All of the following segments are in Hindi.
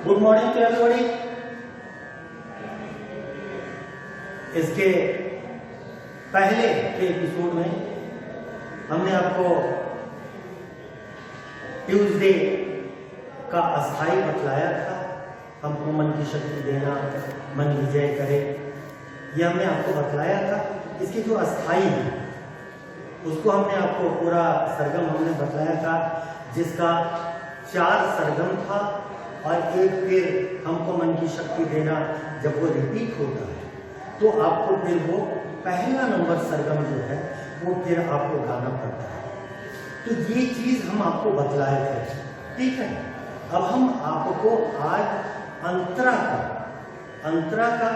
Good morning to everybody. इसके पहले के एपिसोड में हमने आपको ट्यूसडे का अस्थाई बतलाया था। हमको मन की शक्ति देना, मन विजय करे, यह हमने आपको बतलाया था। इसके जो अस्थाई है उसको हमने आपको पूरा सरगम हमने बतलाया था, जिसका 4 सरगम था और एक फिर हमको मन की शक्ति देना। जब वो रिपीट होता है तो आपको फिर वो पहला नंबर सरगम जो है वो फिर आपको गाना पड़ता है। तो ये चीज हम आपको बतलाए थे, ठीक है। अब हम आपको आज अंतरा का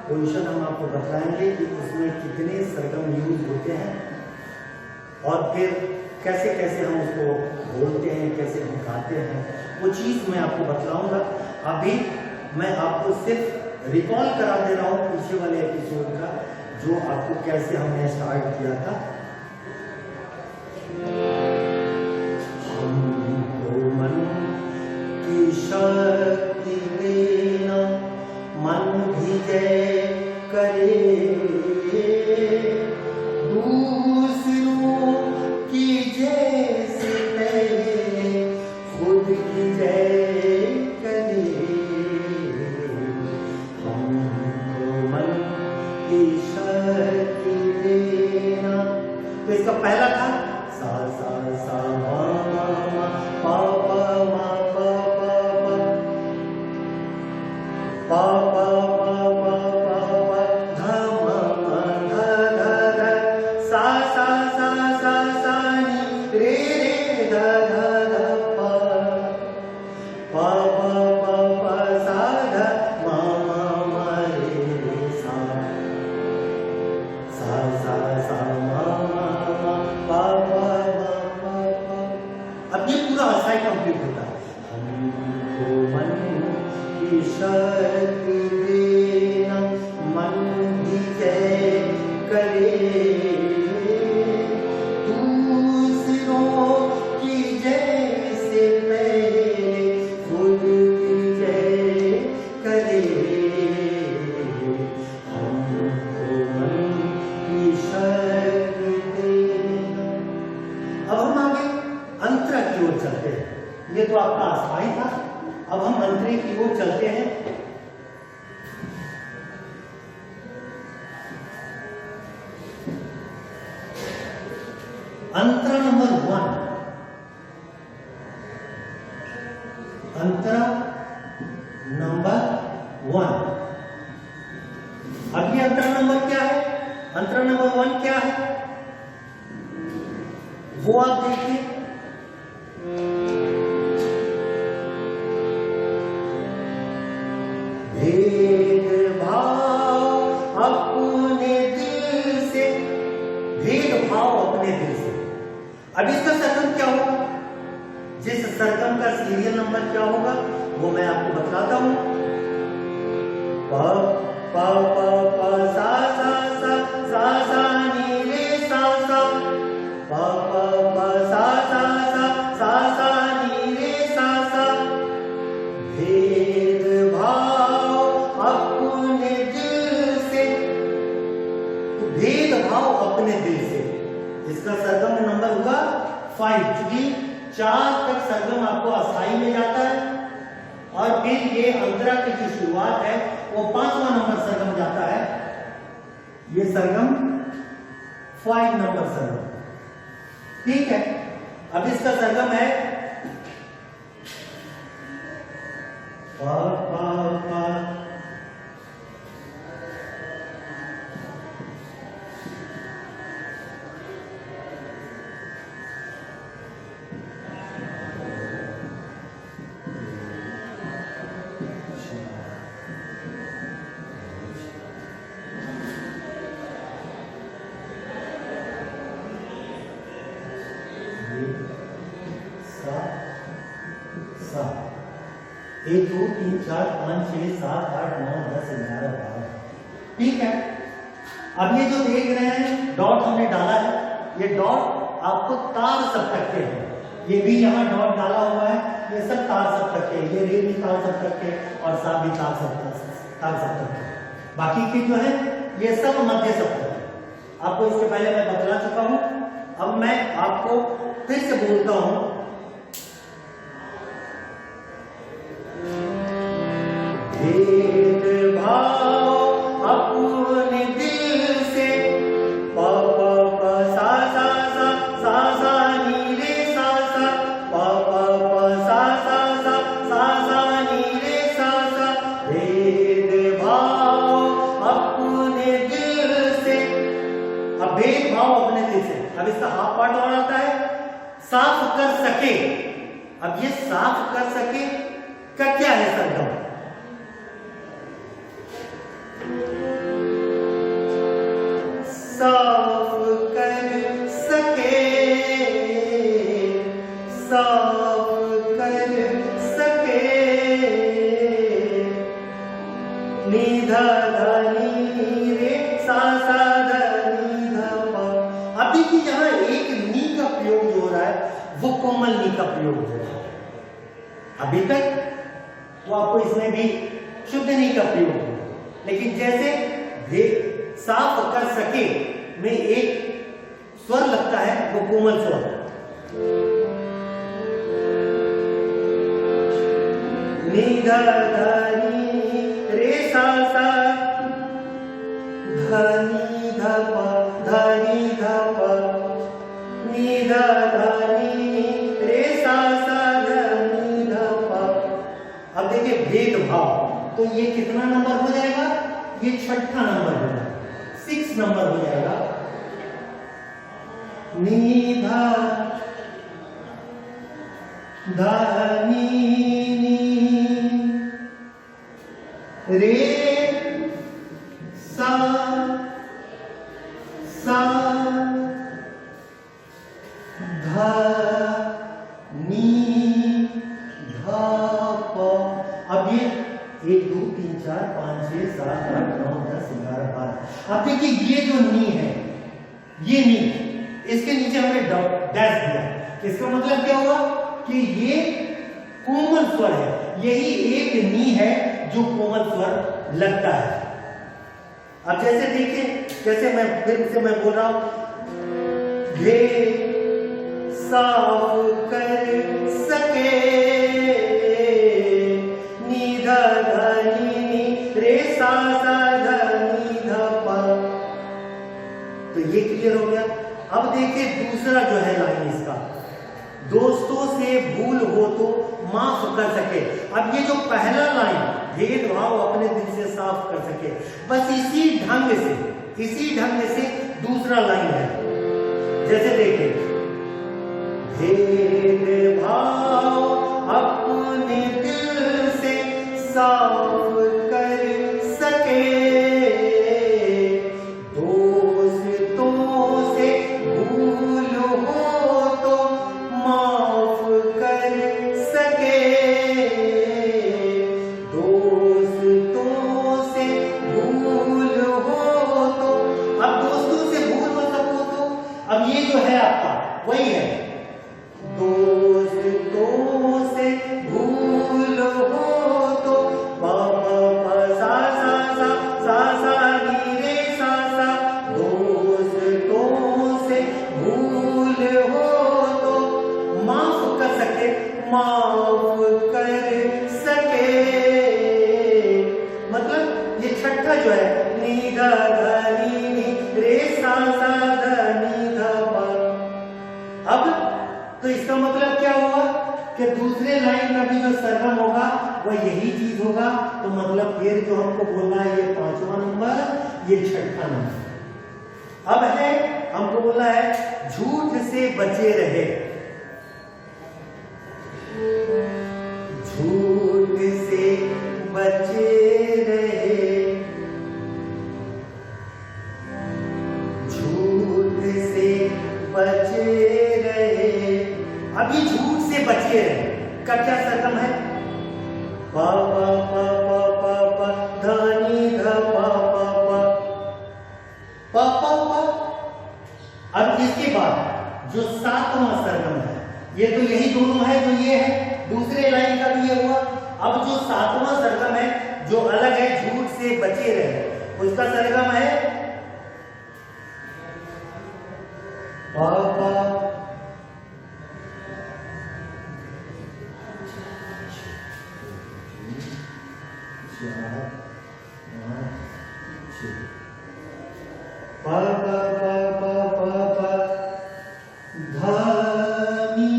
पोजीशन हम आपको बतलाएंगे कि उसमें कितने सरगम यूज होते हैं और फिर कैसे कैसे हम उसको बोलते हैं, कैसे हम गाते हैं, वो चीज मैं आपको बतलाऊंगा। अभी मैं आपको सिर्फ रिकॉल करा दे रहा हूं पीछे वाले एपिसोड का, जो आपको कैसे हमने स्टार्ट किया था। हमको मन की शक्ति देना, मन विजय करे, दूसरों की जैसे पहले खुद की जय करे। हमको मन की शक्ति देना। तो इसका पहला था सा सा सा मा मा मा पा पा मा पा पा पा पा पा धा मा मा धा धा धा, सा सा सा सा सा नी रे रे धा धा धा पा पा पा पा सा धा मा मा मा रे रे सा सा सा सा मा मा मा पा पा मा पा। अब ये पूरा अस्थाई कंप्लीट होता है। हमको मन की शक्ति देना, मन विजय करे, दूसरों की जैसे पहले खुद की जय करे। हमको मन की शक्ति देना। अब हम आगे अंतरा की ओर चलते हैं। ये तो आपका अस्थाई था, अब हम अंतरे की ओर चलते हैं। अंतरा नंबर 1, अंतरा नंबर 1। अब ये अंतरा नंबर क्या है? अंतरा नंबर 1 क्या है वो आप देखिए। भेदभाव अपने दिल से, भेदभाव अपने दिल से। अब इसका सरगम क्या होगा? जिस सरगम का सीरियल नंबर क्या होगा वो मैं आपको बताता हूं। प प प प सा सा सा सा सा नी रे सा सा, प प प सा सा सा सा सा नी रे सा सा। भेदभाव अपने दिल से, भेदभाव अपने दिल से, इसका सरगम नंबर होगा 5, क्योंकि 4 तक सरगम आपको अस्थाई में जाता है और फिर ये अंतरा की जो शुरुआत है वो 5वां नंबर सरगम जाता है। ये सरगम 5 नंबर सरगम, ठीक है। अब इसका सरगम है पा पा पा, सा 1 2 3 4 5 6 7 8 9 10 11 12, ठीक है। अब ये जो देख रहे हैं डॉट हमने डाला है, ये डॉट आपको तार सप्तक के हैं। ये भी यहाँ डॉट डाला हुआ है, ये सब ताल सप्तक के, ये रे भी ताल सप्तक के और सा भी ताल सप्तक के। बाकी के जो है ये सब मध्य सप्तक है। आपको इसके पहले मैं बतला चुका हूं, अब मैं आपको फिर से बोलता हूं। भेदभाव अपने दिल से प प प सा सा सा सा सा नी रे सा सा प प प सा सा सा सा सा नी रे सा सा। भेदभाव अपने दिल से, अब भेदभाव अपने दिल से, अब इसका हाफ पार्ट और आता है साफ कर सके। अब ये साफ कर सके का क्या है सरगम? साफ कर सके, साफ कर सके, नी धा धा नी रे सा सा धा नी धा पा। अब देखिए यहाँ एक नी का प्रयोग जो हो रहा है वो कोमल नी का प्रयोग हो रहा है। अभी तक वो आपको इसमें भी शुद्ध नी का प्रयोग हो, लेकिन जैसे साफ कर सके में एक स्वर लगता है वो कोमल स्वर, नी धा धा नी रे सा सा धा नी धा पा धा नी धा पा नी धा धा नी रे सा सा धा नी धा पा। अब देखिए भेदभाव, तो ये कितना नंबर हो जाएगा? ये छठा नंबर हो जाएगा, 6 नंबर हो जाएगा। नी धा धा नी रे सा सा धा नी धा प। अब ये 1 2 3 4 5 6 7 8 9 10 11 12। अब देखिए ये जो नी है, ये नी, इसके नीचे हमने डैश दिया, इसका मतलब क्या हुआ कि ये कोमल स्वर है। यही एक नी है जो कोमल स्वर लगता है। अब जैसे देखिए, जैसे मैं फिर से मैं बोल रहा हूं, ये साफ कर सके, नी धा धा नी रे सा सा धा नी धा पा। तो ये क्लियर हो गया। अब देखिए दूसरा जो है लाइन इसका, दोस्तों से भूल हो तो माफ कर सके। अब ये जो पहला लाइन, भेदभाव अपने दिल से साफ कर सके, बस इसी ढंग से दूसरा लाइन है। जैसे देखिए, भेदभाव अपने दिल से साफ कर सके, दोस्तों से भूल हो तो माफ कर सके, दोस्तों से भूल हो तो। अब दोस्तों से भूल मतलब हो तो, अब ये जो है आपका वही है, दोस्तों से भूल हो तो पा पा सा सा सा सा सा नी रे सा सा, दोस्तों से भूल हो तो माफ कर सके, माफ कर सके। मतलब ये छठा जो है, नी धा धा नी रे सा सा धा नी धा पा। अब तो इसका मतलब क्या हुआ कि दूसरे लाइन में भी जो सरगम होगा वो यही चीज होगा। तो मतलब फिर जो हमको बोलना है, ये 5वां नंबर, ये 6ठा नंबर। अब है हमको बोलना है, झूठ से बचे रहे, झूठ से बचे रहे, झूठ से बचे रहे। अभी झूठ से बचे रहे का क्या सरगम है? पा पा पा पा पा पा धा नी धा पा पा पा पा पा पा। अब इसके बाद जो 7वां सरगम है, ये तो यही दोनों है जो ये है, दूसरे लाइन का भी ये हुआ। अब जो सातवां सरगम है जो अलग है, झूठ से बचे रहे, उसका सरगम है पापा पा पा पा पा पा धानी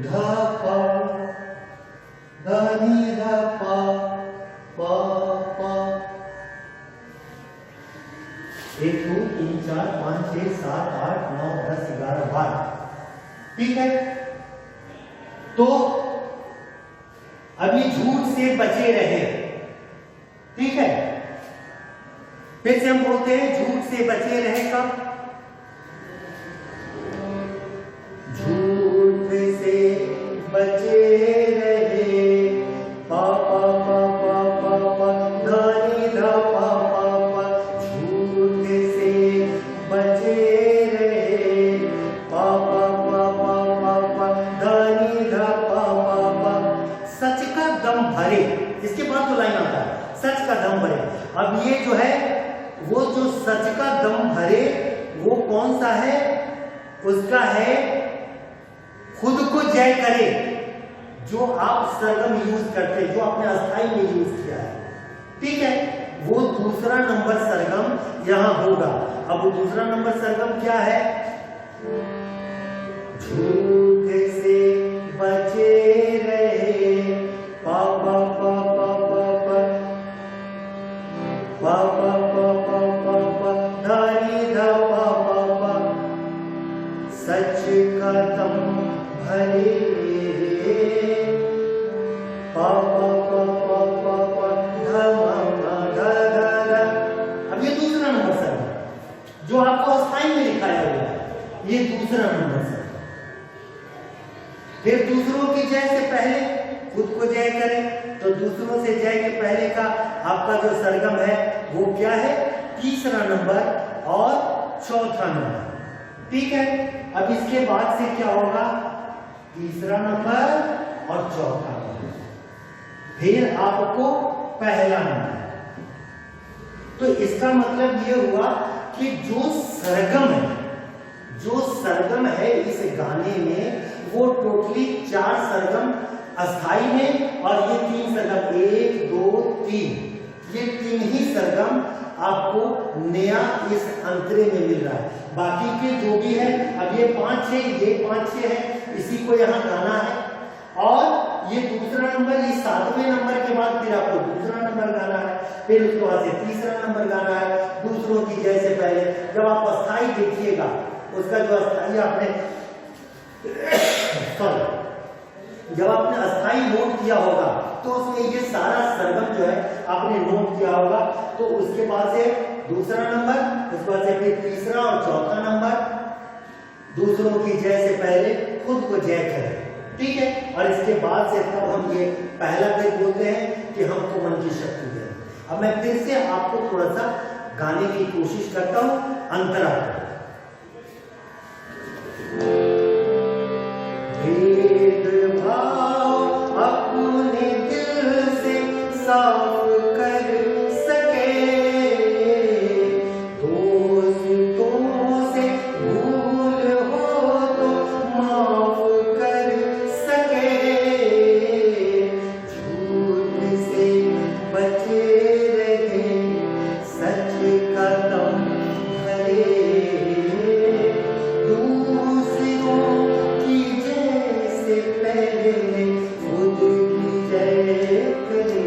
धा पा धानी धा पा पा पा। 1 2 3 4 5 6 7 8 9 10 11 12। ठीक है, तो अभी झूठ से बचे रहे। ठीक है, फिर से हम बोलते हैं झूठ से बचे रहे कब? झूठ से बचे रहे पा पा पा पा पा पा धानी धा पा पा पा। झूठ से बचे रहे पा पा पा पा पा पा धानी धा पा पा पा। सच का दम भरे, इसके बाद तो लाइन आता है सच का दम भरे। अब ये जो है वो जो सच का दम भरे वो कौन सा है? उसका है खुद को जय करे, जो आप सरगम यूज करते, जो आपने अस्थाई में यूज किया है। ठीक है, वो दूसरा नंबर सरगम यहां होगा। अब वो दूसरा नंबर सरगम क्या है? झूठ से बचे रहे पा पा पा पा पा पा पा पा पा पा पा पा धानी धा पा पा पा। सच का दम भरे पा पा पा पा पा पा धा मा धा धा धा। अब ये दूसरा नंबर सरगम जो आपको अस्थाई में लिखाया हुआ है, ये दूसरा नंबर सरगम। फिर दूसरों की जय से पहले खुद को जय करें, तो दूसरों से जय के पहले का आपका जो सरगम है वो क्या है? तीसरा नंबर और चौथा नंबर। ठीक है, अब इसके बाद से क्या होगा? तीसरा नंबर और चौथा नंबर, फिर आपको पहला नंबर। तो इसका मतलब ये हुआ कि जो सरगम है इस गाने में वो टोटली 4 सरगम अस्थाई में और ये 3 सरगम 1 2 3, ये 3 ही सरगम आपको नया इस अंतरे में मिल रहा है। बाकी के जो भी है, अब ये 5 6 ये 5 6 है, इसी को यहाँ गाना है। और ये दूसरा नंबर, ये 7वें नंबर के बाद फिर आपको दूसरा नंबर गाना है, फिर उसके बाद से तीसरा नंबर गाना है दूसरों की जय से पहले। जब आप अस्थाई देखिएगा, उसका जो अस्थाई आपने जब आपने अस्थाई नोट किया होगा तो उसमें ये सारा सरगम जो है आपने नोट किया होगा। तो उसके बाद से दूसरा नंबर, उसके बाद से फिर तीसरा और चौथा नंबर, दूसरों की जय से पहले खुद को जय करें। ठीक है, और इसके बाद से तब हम ये पहला पेज बोलते हैं कि हमको मन की शक्ति दें। अब मैं फिर से आपको थोड़ा सा गाने की कोशिश करता हूं अंतरा को। भेदभाव अपने दिल से साफ कर सके, दोस्तों से भूल हो तो माफ कर सके, झूठ से बचे रहे सच का दम भरे, दूसरों की जय से पहले खुद की जय करे,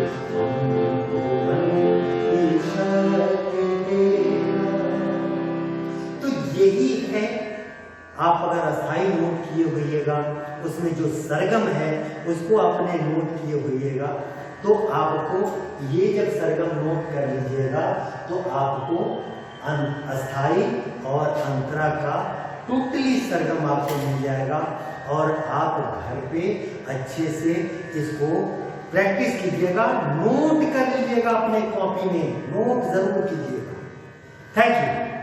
हमको मन की शक्ति देना। तो यही है, आप अगर अस्थाई नोट किए होइएगा, उसमें जो सरगम है उसको आपने नोट किए होइएगा, तो आपको ये जब सरगम नोट कर लीजिएगा तो आपको अस्थाई और अंतरा का टोटली सरगम आपको मिल जाएगा। और आप घर पे अच्छे से इसको प्रैक्टिस कीजिएगा, नोट कर लीजिएगा, अपने कॉपी में नोट जरूर कीजिएगा। Thank you.